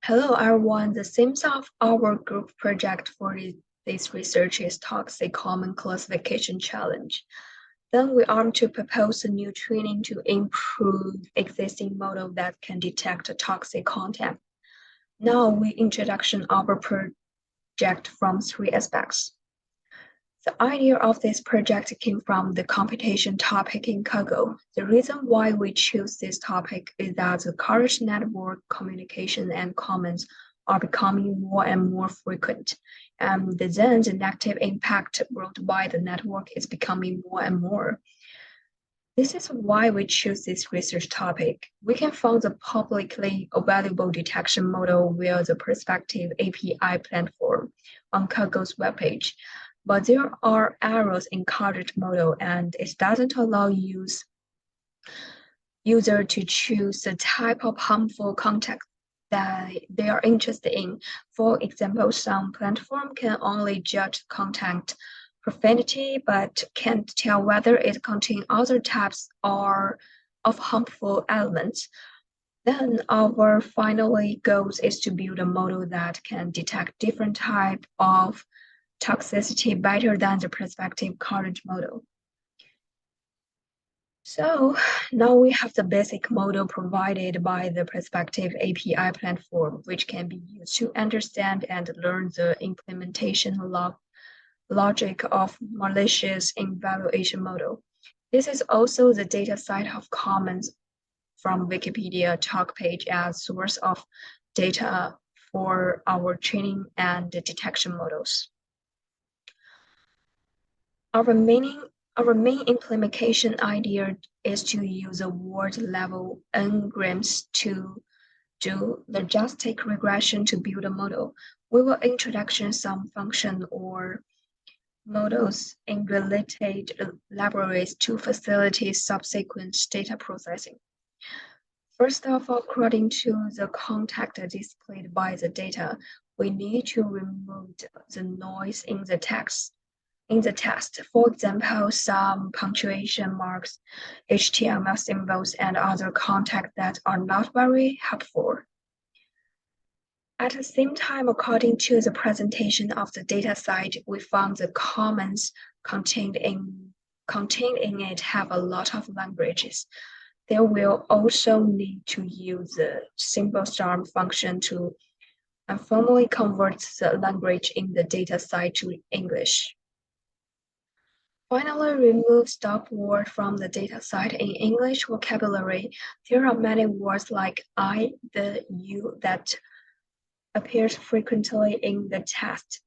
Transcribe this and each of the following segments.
Hello, everyone. The theme of our group project for this research is Toxic Common Classification Challenge. Then we aim to propose a new training to improve existing model that can detect toxic content. Now we introduction our project from three aspects. The idea of this project came from the computation topic in Kaggle. The reason why we choose this topic is that the current network communication and comments are becoming more and more frequent, and then the negative impact brought by the network is becoming more and more. This is why we choose this research topic. We can find the publicly available detection model via the Perspective API platform on Kaggle's webpage. But there are errors in current model and it doesn't allow user to choose the type of harmful content that they are interested in. For example, some platform can only judge content profanity, but can't tell whether it contains other types or of harmful elements. Then our finally goal is to build a model that can detect different type of toxicity better than the prospective current model. So now we have the basic model provided by the Perspective API platform, which can be used to understand and learn the implementation logic of malicious evaluation model. This is also the data side of comments from Wikipedia talk page as source of data for our training and detection models. Our main implementation idea is to use a word-level n-grams to do logistic regression to build a model. We will introduce some function or models in related libraries to facilitate subsequent data processing. First of all, according to the context displayed by the data, we need to remove the noise in the text. In the text, for example, some punctuation marks, HTML symbols, and other content that are not very helpful. At the same time, according to the presentation of the data site, we found the comments contained in it have a lot of languages. They will also need to use the symbol star function to informally convert the language in the data site to English. Finally, remove stop word from the data site. In English vocabulary, there are many words like I, the, you that appears frequently in the text,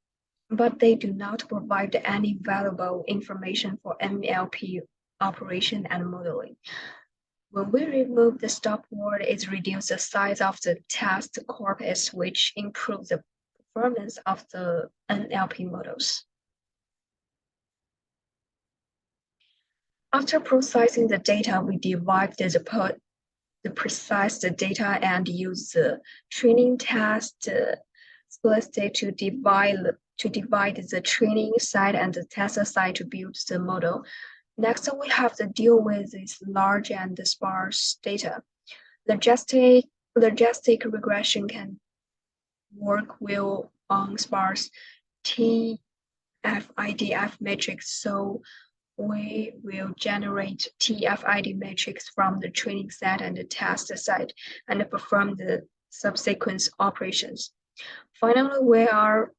but they do not provide any valuable information for NLP operation and modeling. When we remove the stop word, it reduces the size of the text corpus, which improves the performance of the NLP models. After processing the data, we divide the precise data and use the training test split to divide the training side and the test side to build the model. Next, we have to deal with this large and sparse data. Logistic regression can work well on sparse TF-IDF matrix, so we will generate TF-ID matrix from the training set and the test set and perform the subsequent operations. Finally, we are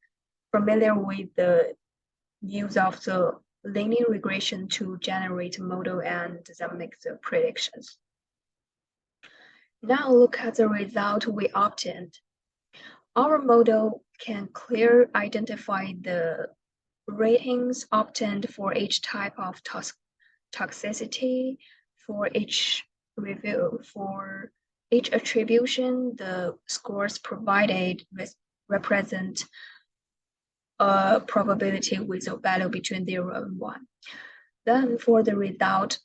familiar with the use of the linear regression to generate model and then make the predictions. Now look at the result we obtained. Our model can clearly identify the ratings obtained for each type of toxicity, for each review, for each attribution, the scores provided represent a probability with a value between 0 and 1. Then for the result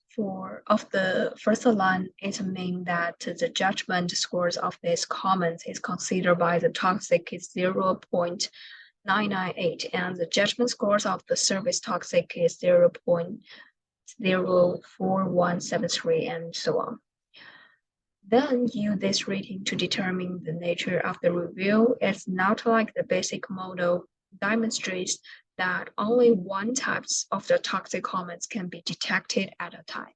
of the first line, it means that the judgment scores of these comments is considered by the toxic is 0.998, and the judgment scores of the service toxic is 0.04173, and so on. Then use this rating to determine the nature of the review. It's not like the basic model demonstrates that only one types of the toxic comments can be detected at a time.